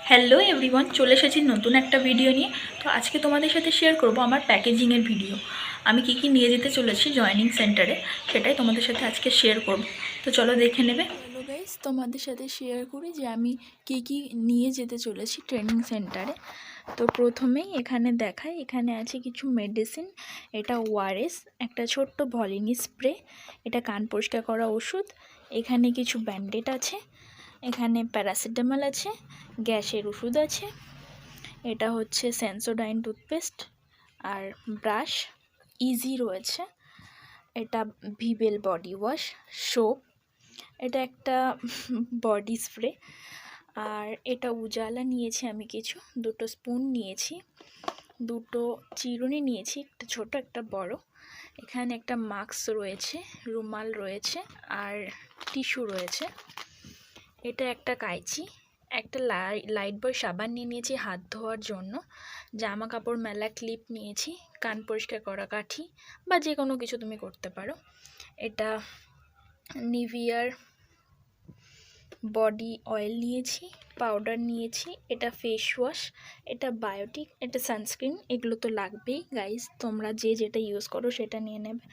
Hello everyone, চলে এসেছি নতুন একটা ভিডিও নিয়ে। তো আজকে তোমাদের সাথে শেয়ার করব আমার প্যাকেজিংয়ের ভিডিও। আমি কি কি নিয়ে যেতে চলেছি জয়েনিং সেন্টারে, সেটাই তোমাদের সাথে আজকে শেয়ার করব। তো চলো দেখে নেবে। হ্যালো গাইস, তোমাদের সাথে শেয়ার করি যে আমি কি কি নিয়ে যেতে চলেছি ট্রেনিং সেন্টারে। তো প্রথমেই এখানে দেখাই, এখানে আছে কিছু মেডিসিন। এটা ওআরএস, একটা ছোট্ট ভলিনি স্প্রে, এটা কান পরিষ্কার করা ওষুধ। এখানে কিছু ব্যান্ডেড আছে, এখানে প্যারাসিটামল আছে, গ্যাসের ওষুধ আছে, এটা হচ্ছে সেন্সোডাইন টুথপেস্ট আর ব্রাশ, ইজি রয়েছে, এটা ভিভেল বডি ওয়াশ, সোপ, এটা একটা বডি স্প্রে, আর এটা উজালা নিয়েছি আমি কিছু, দুটো স্পুন নিয়েছি, দুটো চিরুনি নিয়েছি, একটা ছোট একটা বড়। এখানে একটা মাস্ক রয়েছে, রুমাল রয়েছে আর টিস্যু রয়েছে। এটা একটা কাঁচি, একটা লাইট বয় সাবান নিয়ে নিয়েছি হাত ধোয়ার জন্য, জামা কাপড় মেলা ক্লিপ নিয়েছি, কান পরিষ্কার করা কাঠি বা যে কোনো কিছু তুমি করতে পারো। এটা নিভিয়ার বডি অয়েল নিয়েছি, পাউডার নিয়েছি, এটা ফেস ওয়াশ, এটা বায়োটিক, এটা সানস্ক্রিন। এগুলো তো লাগবেই গাইস, তোমরা যে যেটা ইউজ করো সেটা নিয়ে নেবে।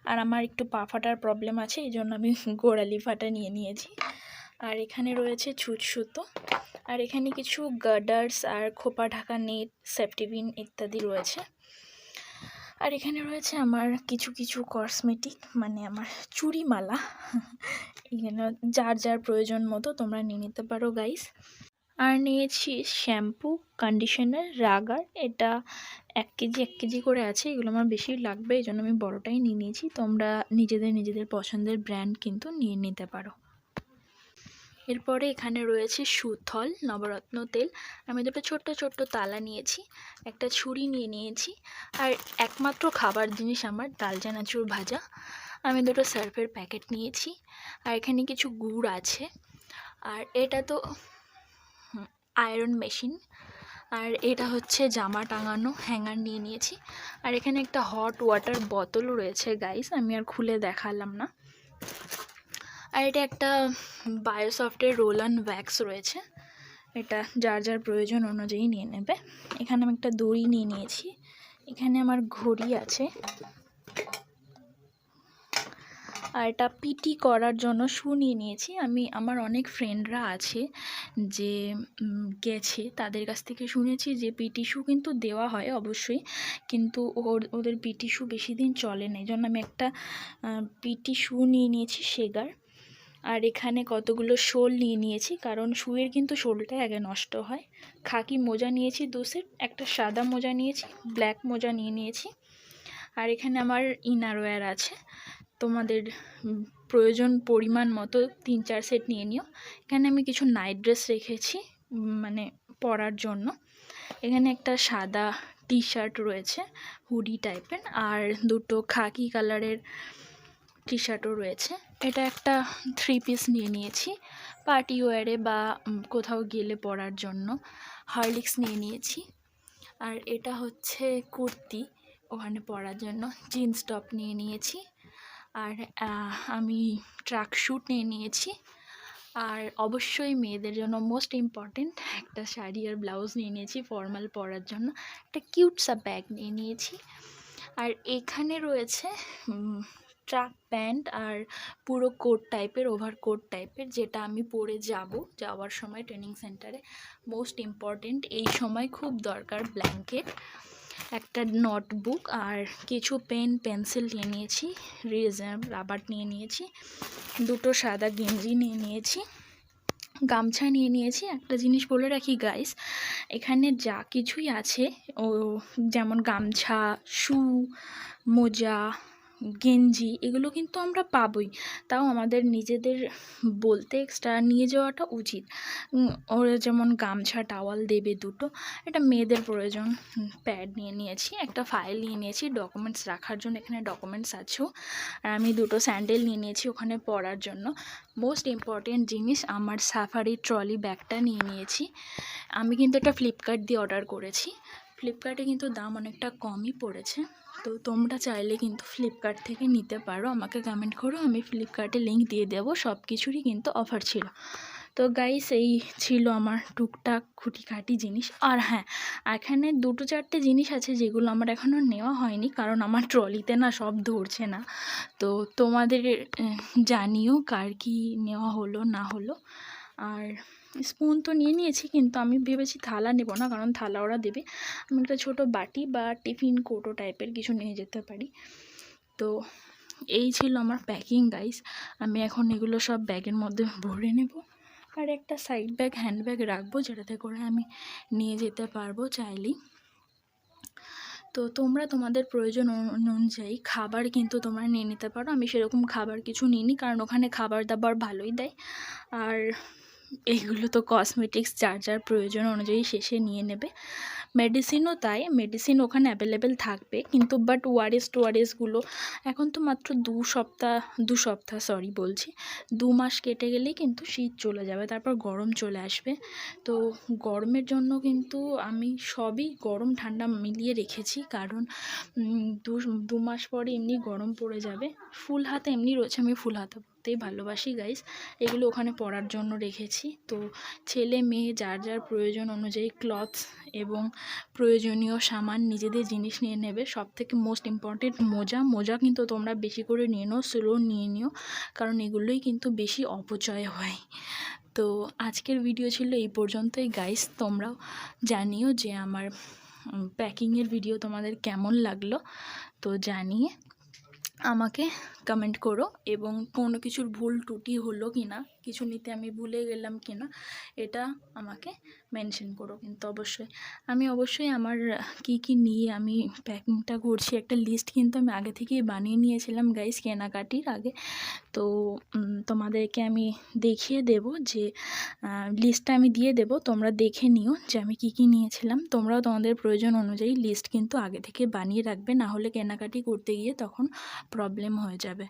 আর আমার একটু পা ফাটার প্রবলেম আছে, এই জন্য আমি গোড়ালি ফাটা নিয়ে নিয়েছি। আর এখানে রয়েছে ছুঁচ সুতো, আর এখানে কিছু গার্ডার্স আর খোপা ঢাকা নেট, সেফটিপিন ইত্যাদি রয়েছে। আর এখানে রয়েছে আমার কিছু কিছু কসমেটিক, মানে আমার চুড়িমালা। এখানে যার যার প্রয়োজন মতো তোমরা নিয়ে নিতে পারো গাইস। আর নিয়েছি শ্যাম্পু, কন্ডিশনার, রাগার, এটা 1 কেজি করে আছে, এগুলো আমার বেশি লাগবে, এই জন্য আমি বড়টাই নিয়ে নিয়েছি। তোমরা নিজেদের পছন্দের ব্র্যান্ড কিন্তু নিয়ে নিতে পারো। এরপরে এখানে রয়েছে সুথল নবরত্ন তেল, আমি দুটো ছোট্ট ছোট্ট তালা নিয়েছি, একটা ছুরি নিয়ে নিয়েছি, আর একমাত্র খাবার জিনিস আমার ডাল চানাচুর ভাজা। আমি দুটো সার্ফের প্যাকেট নিয়েছি, আর এখানে কিছু গুড় আছে, আর এটা তো আয়রন মেশিন, আর এটা হচ্ছে জামা টাঙানো হ্যাঙ্গার নিয়ে নিয়েছি। আর এখানে একটা হট ওয়াটার বোতল রয়েছে গাইস, আমি আর খুলে দেখালাম না। আর এটা একটা বায়োসফটের রোল অন ওয়্যাক্স রয়েছে, এটা যার যার প্রয়োজন অনুযায়ী নিয়ে নেবে। এখানে আমি একটা দড়ি নিয়ে নিয়েছি, এখানে আমার ঘড়ি আছে, আর এটা পিটি করার জন্য শু নিয়ে নিয়েছি। আমার অনেক ফ্রেন্ডরা আছে যে গেছে, তাদের কাছ থেকে শুনেছি যে পিটি শু কিন্তু দেওয়া হয় অবশ্যই, কিন্তু ওদের পিটি শু বেশি দিন চলে না, এই জন্য আমি একটা পিটি শু নিয়ে নিয়েছি সেগার। আর এখানে কতগুলো শোল নিয়ে নিয়েছি, কারণ শুয়ের কিন্তু শোলটাই আগে নষ্ট হয়। খাকি মোজা নিয়েছি 2 সেট, একটা সাদা মোজা নিয়েছি, ব্ল্যাক মোজা নিয়ে নিয়েছি। আর এখানে আমার ইনারওয়্যার আছে, তোমাদের প্রয়োজন পরিমাণ মতো 3-4 সেট নিয়ে নিও। এখানে আমি কিছু নাইট ড্রেস রেখেছি, মানে পরার জন্য। এখানে একটা সাদা টি শার্ট রয়েছে হুডি টাইপের, আর দুটো খাকি কালারের টি শার্টও রয়েছে। এটা একটা 3 পিস নিয়ে নিয়েছি পার্টি ওয়্যারে বা কোথাও গেলে পরার জন্য। হরলিক্স নিয়ে নিয়েছি, আর এটা হচ্ছে কুর্তি, ওখানে পরার জন্য। জিন্স টপ নিয়ে নিয়েছি, আর আমি ট্র্যাক স্যুট নিয়ে নিয়েছি। আর অবশ্যই মেয়েদের জন্য মোস্ট ইম্পর্টেন্ট একটা শাড়ি আর ব্লাউজ নিয়ে নিয়েছি ফর্মাল পরার জন্য। একটা কিউটসা ব্যাগ নিয়ে নিয়েছি। আর এখানে রয়েছে ট্রাক প্যান্ট আর পুরো কোট টাইপের, ওভারকোট টাইপের, যেটা আমি পরে যাওয়ার সময় ট্রেনিং সেন্টারে। মোস্ট ইম্পর্টেন্ট এই সময় খুব দরকার ব্ল্যাঙ্কেট, একটা নোটবুক, আর কিছু পেন পেন্সিল নিয়ে নিয়েছি, রেজার রাবার নিয়ে নিয়েছি, দুটো সাদা গেঞ্জি নিয়ে নিয়েছি, গামছা নিয়ে নিয়েছি। একটা জিনিস বলে রাখি গাইস, এখানে যা কিছুই আছে, ও যেমন গামছা, শু, মোজা, গেঞ্জি, এগুলো কিন্তু আমরা পাবোই, তাও আমাদের নিজেদের বলতে এক্সট্রা নিয়ে যাওয়াটা উচিত। ওরা যেমন গামছা টাওয়াল দেবে দুটো, এটা মেয়েদের প্রয়োজন। প্যাড নিয়ে নিয়েছি, একটা ফাইল নিয়ে নিয়েছি ডকুমেন্টস রাখার জন্য, এখানে ডকুমেন্টস আছেও। আর আমি দুটো স্যান্ডেল নিয়ে নিয়েছি ওখানে পরার জন্য। মোস্ট ইম্পর্টেন্ট জিনিস, আমার সাফারি ট্রলি ব্যাগটা নিয়ে নিয়েছি। আমি কিন্তু এটা ফ্লিপকার্ট দিয়ে অর্ডার করেছি, ফ্লিপকার্টে কিন্তু দাম অনেকটা কমই পড়েছে। তো তোমরা চাইলে কিন্তু ফ্লিপকার্ট থেকে নিতে পারো, আমাকে কমেন্ট করো, আমি ফ্লিপকার্টে লিঙ্ক দিয়ে দেবো। সব কিছুরই কিন্তু অফার ছিল। তো গাইস এই ছিল আমার টুকটাক খুঁটিখাটি জিনিস। আর হ্যাঁ, এখানে 2-4টে জিনিস আছে যেগুলো আমার এখনও নেওয়া হয়নি, কারণ আমার ট্রলিতে না সব ধরছে না। তো তোমাদের জানিও কার কী নেওয়া হলো না হলো। আর স্পুন তো নিয়ে নিয়েছি, কিন্তু আমি ভেবেছি থালা নেব না, কারণ থালা ওরা দেবে। আমি একটা ছোটো বাটি বা টিফিন কৌটো টাইপের কিছু নিয়ে যেতে পারি। তো এই ছিল আমার প্যাকিং গাইস। আমি এখন এগুলো সব ব্যাগের মধ্যে ভরে নেব, আর একটা সাইড ব্যাগ হ্যান্ড ব্যাগ রাখবো, যেটাতে করে আমি নিয়ে যেতে পারবো চাইলেই। তো তোমরা তোমাদের প্রয়োজন অনুযায়ী খাবার কিন্তু তোমরা নিয়ে নিতে পারো। আমি সেরকম খাবার কিছু নিইনি, কারণ ওখানে খাবার দাবার ভালোই দেয়। আর এইগুলো তো কসমেটিক্স, যার যার প্রয়োজন অনুযায়ী শেষে নিয়ে নেবে। মেডিসিনও তাই, মেডিসিন ওখানে অ্যাভেলেবেল থাকবে, কিন্তু বাট ওআরএসগুলো এখন তো মাত্র 2 মাস কেটে গেলেই কিন্তু শীত চলে যাবে, তারপর গরম চলে আসবে। তো গরমের জন্য কিন্তু আমি সবই গরম ঠান্ডা মিলিয়ে রেখেছি, কারণ 2 মাস পরে এমনি গরম পড়ে যাবে। ফুল হাতা এমনি রয়েছে, আমি ফুল হাতা পরতেই ভালোবাসি গাইস। এগুলো ওখানে পরার জন্য রেখেছি। তো ছেলে মেয়ে যার যার প্রয়োজন অনুযায়ী ক্লথস এবং প্রয়োজনীয় সামান, নিজেদের জিনিস নিয়ে নেবে। সবথেকে মোস্ট ইম্পর্টেন্ট মোজা কিন্তু তোমরা বেশি করে নিয়ে নাও, স্লো নিয়ে নিও, কারণ এগুলোই কিন্তু বেশি অপচয় হয়। তো আজকের ভিডিও ছিল এই পর্যন্তই গাইস। তোমরাও জানিও যে আমার প্যাকিংয়ের ভিডিও তোমাদের কেমন লাগলো, তো জানিয়ে আমাকে কমেন্ট করো। এবং কোনো কিছুর ভুল ত্রুটি হলো কি না, কিছু নিতে আমি ভুলে গেলাম কি না, এটা আমাকে মেনশন করো কিন্তু অবশ্যই। আমি অবশ্যই আমার কি নিয়ে আমি প্যাকিংটা করছি একটা লিস্ট কিন্তু আমি আগে থেকেই বানিয়ে নিয়েছিলাম গাইস, কেনাকাটির আগে। তো তোমাদেরকে আমি দেখিয়ে দেব, যে লিস্টটা আমি দিয়ে দেব, তোমরা দেখে নিও যে আমি কি নিয়েছিলাম। তোমরাও তোমাদের প্রয়োজন অনুযায়ী লিস্ট কিন্তু আগে থেকে বানিয়ে রাখবে, না হলে কেনাকাটি করতে গিয়ে তখন প্রবলেম হয়ে যাবে।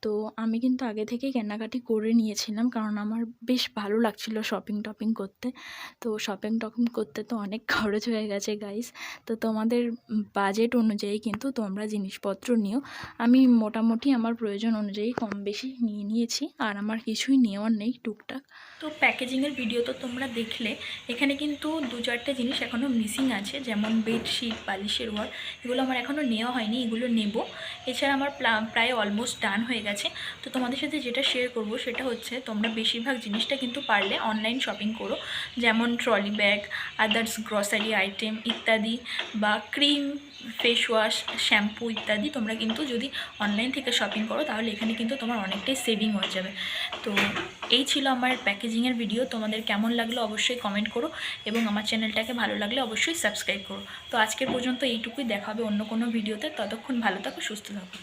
তো আমি কিন্তু আগে থেকে কেনাকাটি করে নিয়েছিলাম, কারণ আমার বেশ ভালো লাগছিল শপিং করতে। তো শপিং করতে তো অনেক খরচ হয়ে গেছে গাইস। তো তোমাদের বাজেট অনুযায়ী কিন্তু তোমরা জিনিসপত্র নিও। আমি মোটামুটি আমার প্রয়োজন অনুযায়ী কম বেশি নিয়ে নিয়েছি, আর আমার কিছুই নেওয়ার নেই টুকটাক। তো প্যাকেজিংয়ের ভিডিও তো তোমরা দেখলে, এখানে কিন্তু 2-4টে জিনিস এখনও মিসিং আছে, যেমন বেডশিট, বালিশের ওয়ার, এগুলো আমার এখনও নেওয়া হয়নি, এগুলো নেব। এছাড়া আমার প্রায় অলমোস্ট ডান হয়ে গেছে। তো তোমাদের সাথে যেটা শেয়ার করব সেটা হচ্ছে, তোমরা বেশিরভাগ জিনিসটা কিন্তু পারলে অনলাইন শপিং করো, যেমন trolley bag, others grocery item ইত্যাদি, বা ক্রিম, ফেস ওয়াশ, শ্যাম্পু ইত্যাদি তোমরা কিন্তু যদি অনলাইন থেকে শপিং করো, তাহলে এখানে কিন্তু তোমার অনেকটাই সেভিং হয়ে যাবে। তো এই ছিল আমার প্যাকেজিংয়ের ভিডিও। তোমাদের কেমন লাগলো অবশ্যই কমেন্ট করো, এবং আমার চ্যানেলটাকে ভালো লাগলে অবশ্যই সাবস্ক্রাইব করো। তো আজকের পর্যন্ত এইটুকুই, দেখা হবে অন্য কোনো ভিডিওতে। ততক্ষণ ভালো থাকো, সুস্থ থাকো।